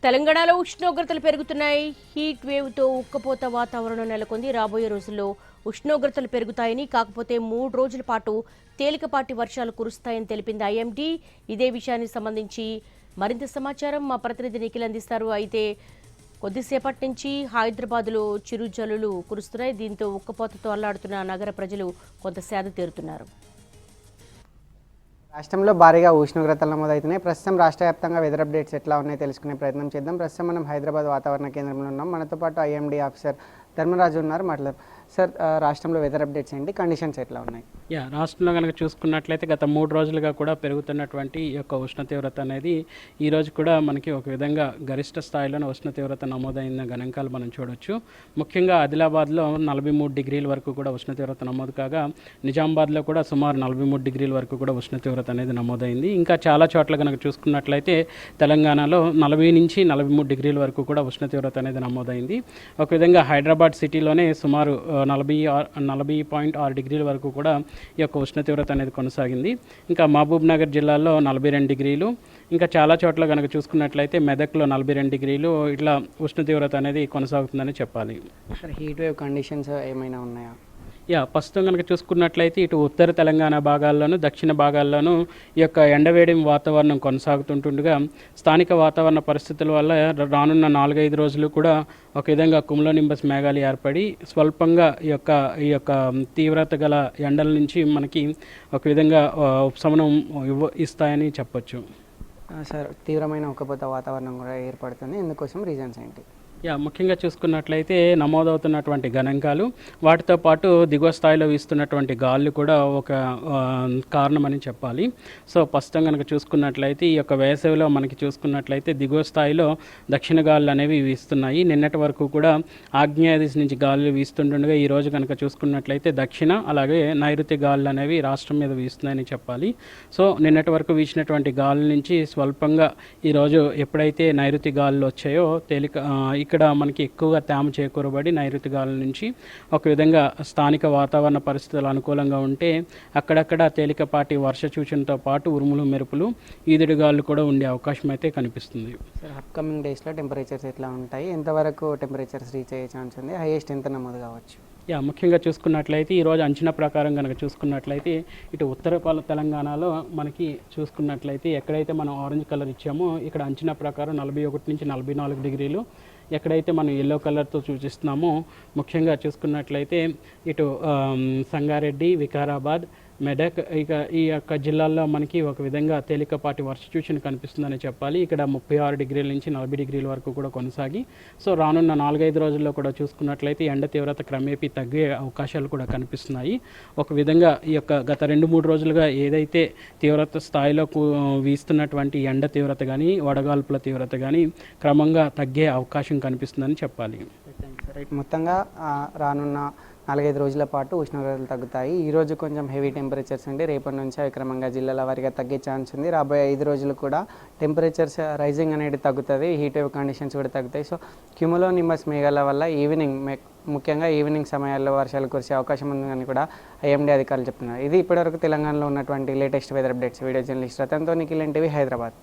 తెలంగాణలో ఉష్ణోగ్రతలు పెరుగుతున్నాయి. హీట్ వేవ్తో ఉక్కపోత వాతావరణం నెలకొంది. రాబోయే రోజుల్లో ఉష్ణోగ్రతలు పెరుగుతాయని, కాకపోతే 3 రోజుల పాటు తేలికపాటి వర్షాలు కురుస్తాయని తెలిపింది ఐఎండీ. ఇదే విషయానికి సంబంధించి మరింత సమాచారం మా ప్రతినిధి నిఖిల్ అందిస్తారు. అయితే కొద్దిసేపటి నుంచి హైదరాబాద్లో చిరుజల్లులు కురుస్తున్నాయి. దీంతో ఉక్కపోతతో అల్లాడుతున్న నగర ప్రజలు కొంత సేద తీరుతున్నారు. రాష్ట్రంలో భారీగా ఉష్ణోగ్రతలు నమోదవుతున్నాయి. ప్రస్తుతం రాష్ట్ర వ్యాప్తంగా వెదర్ అప్డేట్స్ ఎట్లా ఉన్నాయో తెలుసుకునే ప్రయత్నం చేద్దాం. ప్రస్తుతం మనం హైదరాబాద్ వాతావరణ కేంద్రంలో ఉన్నాం. మనతో పాటు ఐఎండీ ఆఫీసర్ ధర్మరాజు ఉన్నారు. మాట్లాడారు. సార్, రాష్ట్రంలో వెదర్ అప్డేట్స్ ఏంటి, కండిషన్స్ ఎట్లా ఉన్నాయి? రాష్ట్రంలో కనుక చూసుకున్నట్లయితే గత 3 రోజులుగా కూడా పెరుగుతున్నటువంటి ఈ యొక్క ఉష్ణ తీవ్రత అనేది ఈ రోజు కూడా మనకి ఒక విధంగా గరిష్ట స్థాయిలోనే ఉష్ణ తీవ్రత నమోదైన గణాంకాలు మనం చూడొచ్చు. ముఖ్యంగా ఆదిలాబాద్లో 43 డిగ్రీల వరకు కూడా ఉష్ణ తీవ్రత నమోదు కాగా, నిజామాబాద్లో కూడా సుమారు 43 డిగ్రీల వరకు కూడా ఉష్ణ తీవ్రత అనేది నమోదైంది. ఇంకా చాలా చోట్ల కనుక చూసుకున్నట్లయితే తెలంగాణలో 40 నుంచి 43 డిగ్రీల వరకు కూడా ఉష్ణ తీవ్రత అనేది నమోదైంది. ఒక విధంగా హైదరాబాద్ సిటీలోనే సుమారు 40.6 డిగ్రీల వరకు కూడా ఈ యొక్క ఉష్ణ తీవ్రత అనేది కొనసాగింది. ఇంకా మహబూబ్ నగర్ జిల్లాలో 42 డిగ్రీలు, ఇంకా చాలా చోట్ల కనుక చూసుకున్నట్లయితే మెదక్లో 42 డిగ్రీలు ఇట్లా ఉష్ణ తీవ్రత అనేది కొనసాగుతుందని చెప్పాలి. హీట్ వేవ్ కండిషన్స్ ఏమైనా ఉన్నాయా? ప్రస్తుతం కనుక చూసుకున్నట్లయితే ఇటు ఉత్తర తెలంగాణ భాగాల్లోనూ దక్షిణ భాగాల్లోనూ ఈ యొక్క ఎండవేడి వాతావరణం కొనసాగుతుంటుండగా, స్థానిక వాతావరణ పరిస్థితుల వల్ల రానున్న 4-5 రోజులు కూడా ఒక విధంగా కుములోనింబస్ మేఘాలు ఏర్పడి స్వల్పంగా ఈ యొక్క తీవ్రత గల ఎండల నుంచి మనకి ఒక విధంగా ఉపశమనం ఇస్తాయని చెప్పొచ్చు. సార్, తీవ్రమైన ఉక్కపోత వాతావరణం కూడా ఏర్పడుతుంది. ఇందుకోసం రీజన్స్ ఏంటి? ముఖ్యంగా చూసుకున్నట్లయితే నమోదవుతున్నటువంటి గణాంకాలు, వాటితో పాటు దిగువ స్థాయిలో వీస్తున్నటువంటి గాలులు కూడా ఒక కారణమని చెప్పాలి. సో ప్రస్తుతం కనుక చూసుకున్నట్లయితే ఈ యొక్క వేసవిలో మనకి చూసుకున్నట్లయితే దిగువ స్థాయిలో దక్షిణ గాలులు అనేవి వీస్తున్నాయి. నిన్నటి వరకు కూడా ఆగ్నేయ దిశ నుంచి గాలులు వీస్తుండగా ఈరోజు కనుక చూసుకున్నట్లయితే దక్షిణ అలాగే నైరుతి గాలులు అనేవి రాష్ట్రం మీద వీస్తున్నాయని చెప్పాలి. సో నిన్నటి వరకు వీచినటువంటి గాలుల నుంచి స్వల్పంగా ఈరోజు ఎప్పుడైతే నైరుతి గాలులు వచ్చాయో ఇక్కడ మనకి ఎక్కువగా తేమ చేకూరబడి నైరుతి గాలుల నుంచి ఒక విధంగా స్థానిక వాతావరణ పరిస్థితులు అనుకూలంగా ఉంటే అక్కడక్కడ తేలికపాటి వర్ష సూచనతో పాటు ఉరుములు మెరుపులు ఈదుడు గాలులు కూడా ఉండే అవకాశం అయితే కనిపిస్తుంది. సార్, అప్కమింగ్ డేస్లో టెంపరేచర్స్ ఎట్లా ఉంటాయి? ఎంతవరకు టెంపరేచర్స్ రీచ్ అయ్యే ఛాన్స్ ఉంది? హైయెస్ట్ ఎంత నమోదు కావచ్చు? ముఖ్యంగా చూసుకున్నట్లయితే ఈరోజు అంచనా ప్రకారం కనుక చూసుకున్నట్లయితే ఇటు ఉత్తర తెలంగాణలో మనకి చూసుకున్నట్లయితే ఎక్కడైతే మనం ఆరెంజ్ కలర్ ఇచ్చామో ఇక్కడ అంచనా ప్రకారం 41 నుంచి 44 డిగ్రీలు, ఎక్కడైతే మనం ఎల్లో కలర్తో సూచిస్తున్నామో ముఖ్యంగా చూసుకున్నట్లయితే ఇటు సంగారెడ్డి, వికారాబాద్, మెదక్ ఈ యొక్క జిల్లాల్లో మనకి ఒక విధంగా తేలికపాటి వర్ష సూచన కనిపిస్తుందని చెప్పాలి. ఇక్కడ 36 డిగ్రీల నుంచి 40 డిగ్రీల వరకు కూడా కొనసాగి, సో రానున్న 4-5 రోజుల్లో కూడా చూసుకున్నట్లయితే ఎండ తీవ్రత క్రమేపీ తగ్గే అవకాశాలు కూడా కనిపిస్తున్నాయి. ఒక విధంగా ఈ యొక్క గత 2-3 రోజులుగా ఏదైతే తీవ్రత స్థాయిలో వీస్తున్నటువంటి ఎండ తీవ్రత కానీ వడగాల్పుల తీవ్రత కానీ క్రమంగా తగ్గే అవకాశం కనిపిస్తుందని చెప్పాలి. మొత్తంగా రానున్న 4-5 రోజుల పాటు ఉష్ణోగ్రతలు తగ్గుతాయి. ఈరోజు కొంచెం హెవీ టెంపరేచర్స్ ఉండి రేపటి నుంచి అవి క్రమంగా జిల్లాల వారీగా తగ్గే ఛాన్స్ ఉంది. రాబోయే 5 రోజులు కూడా టెంపరేచర్స్ రైజింగ్ అనేది తగ్గుతుంది, హీట్ వేవ్ కండిషన్స్ కూడా తగ్గుతాయి. సో క్యుములోనింబస్ మేఘాల వల్ల ముఖ్యంగా ఈవినింగ్ సమయాల్లో వర్షాలు కురిసే అవకాశం ఉందని కూడా ఐఎండీ అధికారులు చెప్తున్నారు. ఇది ఇప్పటివరకు తెలంగాణలో ఉన్నటువంటి latest weather updates. Video journalist రతన్తో నిఖిల్, ఎన్టీవీ, హైదరాబాద్.